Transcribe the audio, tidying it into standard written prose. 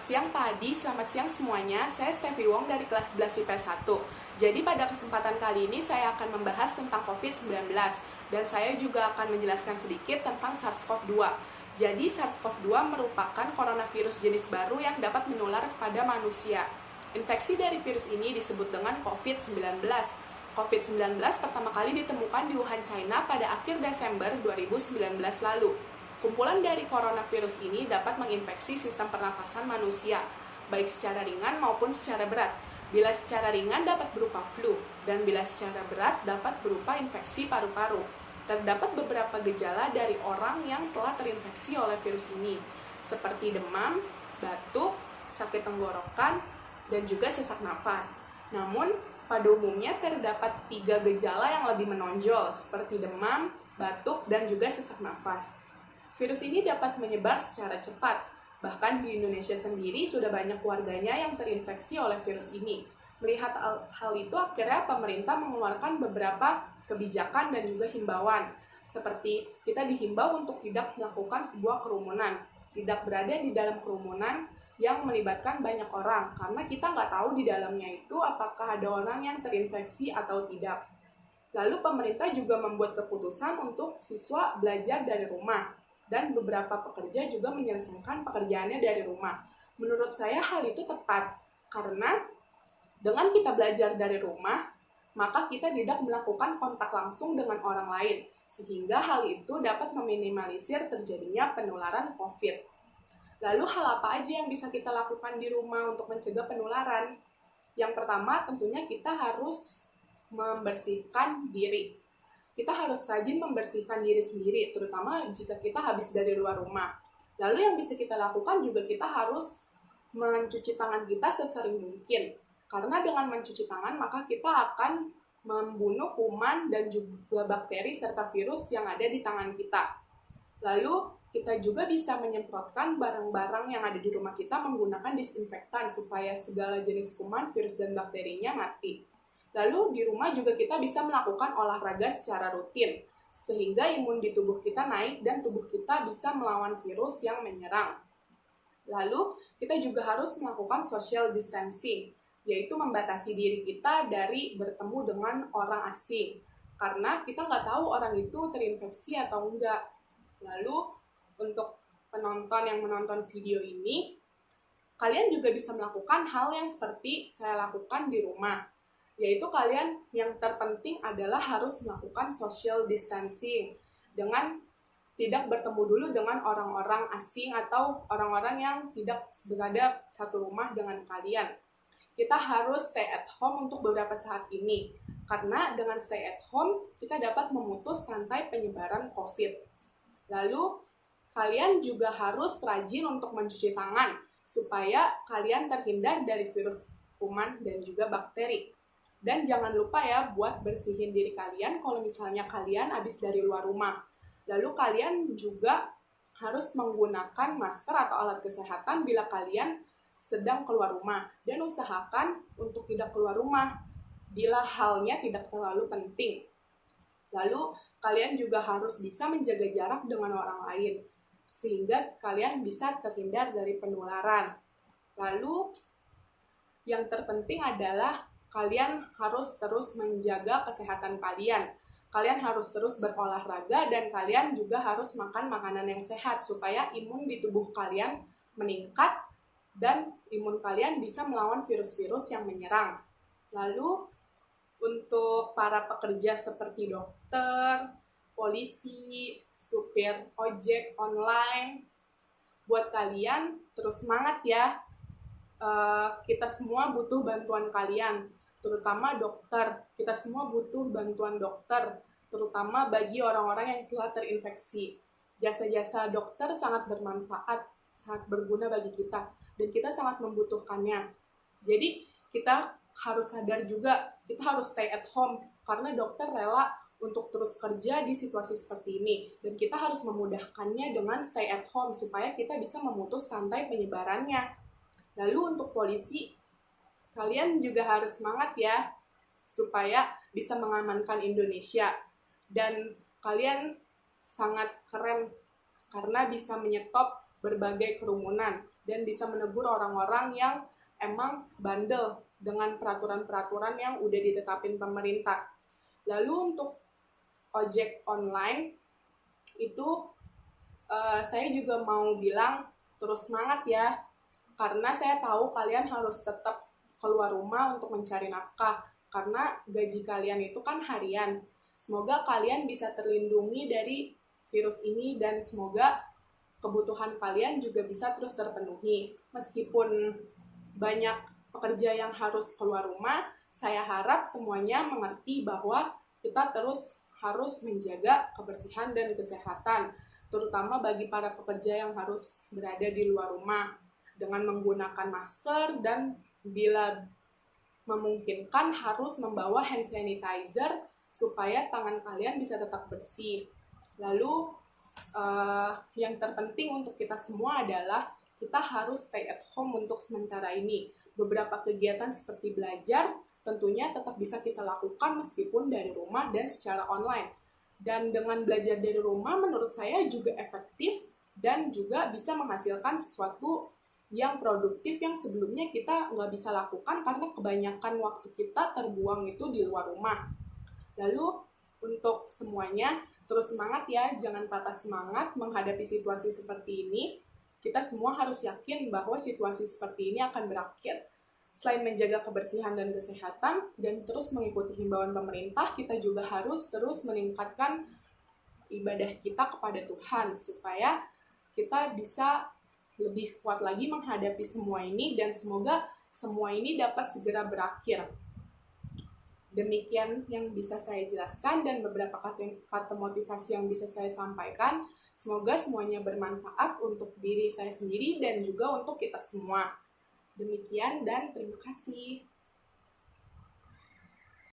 siang Pak Adi, selamat siang semuanya. Saya Steffi Wong dari kelas 11 IPS 1. Jadi pada kesempatan kali ini saya akan membahas tentang COVID-19 dan saya juga akan menjelaskan sedikit tentang SARS-CoV-2. Jadi SARS-CoV-2 merupakan coronavirus jenis baru yang dapat menular kepada manusia. Infeksi dari virus ini disebut dengan COVID-19. COVID-19 pertama kali ditemukan di Wuhan, China pada akhir Desember 2019 lalu. Kumpulan dari coronavirus ini dapat menginfeksi sistem pernafasan manusia, baik secara ringan maupun secara berat. Bila secara ringan dapat berupa flu, dan bila secara berat dapat berupa infeksi paru-paru. Terdapat beberapa gejala dari orang yang telah terinfeksi oleh virus ini, seperti demam, batuk, sakit tenggorokan, dan juga sesak nafas. Namun, pada umumnya terdapat 3 gejala yang lebih menonjol, seperti demam, batuk, dan juga sesak nafas. Virus ini dapat menyebar secara cepat, bahkan di Indonesia sendiri sudah banyak warganya yang terinfeksi oleh virus ini. Melihat hal itu, akhirnya pemerintah mengeluarkan beberapa kebijakan dan juga himbauan, seperti kita dihimbau untuk tidak melakukan sebuah kerumunan, tidak berada di dalam kerumunan yang melibatkan banyak orang, karena kita nggak tahu di dalamnya itu apakah ada orang yang terinfeksi atau tidak. Lalu pemerintah juga membuat keputusan untuk siswa belajar dari rumah, dan beberapa pekerja juga menyelesaikan pekerjaannya dari rumah. Menurut saya hal itu tepat, karena dengan kita belajar dari rumah, maka kita tidak melakukan kontak langsung dengan orang lain, sehingga hal itu dapat meminimalisir terjadinya penularan COVID. Lalu hal apa aja yang bisa kita lakukan di rumah untuk mencegah penularan? Yang pertama, tentunya kita harus membersihkan diri. Kita harus rajin membersihkan diri sendiri, terutama jika kita habis dari luar rumah. Lalu yang bisa kita lakukan juga kita harus mencuci tangan kita sesering mungkin. Karena dengan mencuci tangan, maka kita akan membunuh kuman dan juga bakteri serta virus yang ada di tangan kita. Lalu kita juga bisa menyemprotkan barang-barang yang ada di rumah kita menggunakan disinfektan supaya segala jenis kuman, virus, dan bakterinya mati. Lalu di rumah juga kita bisa melakukan olahraga secara rutin, sehingga imun di tubuh kita naik dan tubuh kita bisa melawan virus yang menyerang. Lalu kita juga harus melakukan social distancing, yaitu membatasi diri kita dari bertemu dengan orang asing, karena kita nggak tahu orang itu terinfeksi atau enggak. Lalu untuk penonton yang menonton video ini, kalian juga bisa melakukan hal yang seperti saya lakukan di rumah, yaitu kalian yang terpenting adalah harus melakukan social distancing dengan tidak bertemu dulu dengan orang-orang asing atau orang-orang yang tidak berada satu rumah dengan kalian. Kita harus stay at home untuk beberapa saat ini, karena dengan stay at home kita dapat memutus rantai penyebaran COVID. Lalu kalian juga harus rajin untuk mencuci tangan supaya kalian terhindar dari virus kuman dan juga bakteri. Dan jangan lupa ya buat bersihin diri kalian kalau misalnya kalian habis dari luar rumah. Lalu kalian juga harus menggunakan masker atau alat kesehatan bila kalian sedang keluar rumah. Dan usahakan untuk tidak keluar rumah bila halnya tidak terlalu penting. Lalu kalian juga harus bisa menjaga jarak dengan orang lain, sehingga kalian bisa terhindar dari penularan. Lalu yang terpenting adalah kalian harus terus menjaga kesehatan kalian. Kalian harus terus berolahraga dan kalian juga harus makan makanan yang sehat supaya imun di tubuh kalian meningkat dan imun kalian bisa melawan virus-virus yang menyerang. Lalu untuk para pekerja seperti dokter, polisi, supir ojek online, buat kalian terus semangat ya. Kita semua butuh bantuan kalian, terutama dokter. Kita semua butuh bantuan dokter, terutama bagi orang-orang yang telah terinfeksi. Jasa-jasa dokter sangat bermanfaat, sangat berguna bagi kita, dan kita sangat membutuhkannya. Jadi kita harus sadar juga, kita harus stay at home, karena dokter rela untuk terus kerja di situasi seperti ini. Dan kita harus memudahkannya dengan stay at home, supaya kita bisa memutus rantai penyebarannya. Lalu untuk polisi, kalian juga harus semangat ya, supaya bisa mengamankan Indonesia. Dan kalian sangat keren, karena bisa menyetop berbagai kerumunan. dan bisa menegur orang-orang yang emang bandel dengan peraturan-peraturan yang udah ditetapin pemerintah. Lalu untuk ojek online itu saya juga mau bilang terus semangat ya, karena saya tahu kalian harus tetap keluar rumah untuk mencari nafkah, karena gaji kalian itu kan harian. Semoga kalian bisa terlindungi dari virus ini dan semoga kebutuhan kalian juga bisa terus terpenuhi. Meskipun banyak pekerja yang harus keluar rumah, saya harap semuanya mengerti bahwa kita terus harus menjaga kebersihan dan kesehatan, terutama bagi para pekerja yang harus berada di luar rumah dengan menggunakan masker dan bila memungkinkan harus membawa hand sanitizer supaya tangan kalian bisa tetap bersih. Lalu yang terpenting untuk kita semua adalah kita harus stay at home untuk sementara ini. Beberapa kegiatan seperti belajar tentunya tetap bisa kita lakukan meskipun dari rumah dan secara online. Dan dengan belajar dari rumah menurut saya juga efektif dan juga bisa menghasilkan sesuatu yang produktif yang sebelumnya kita nggak bisa lakukan karena kebanyakan waktu kita terbuang itu di luar rumah. Lalu untuk semuanya terus semangat ya, jangan patah semangat menghadapi situasi seperti ini. Kita semua harus yakin bahwa situasi seperti ini akan berakhir. Selain menjaga kebersihan dan kesehatan dan terus mengikuti himbauan pemerintah, kita juga harus terus meningkatkan ibadah kita kepada Tuhan supaya kita bisa lebih kuat lagi menghadapi semua ini dan semoga semua ini dapat segera berakhir. Demikian yang bisa saya jelaskan dan beberapa kata motivasi yang bisa saya sampaikan. Semoga semuanya bermanfaat untuk diri saya sendiri dan juga untuk kita semua. Demikian dan terima kasih.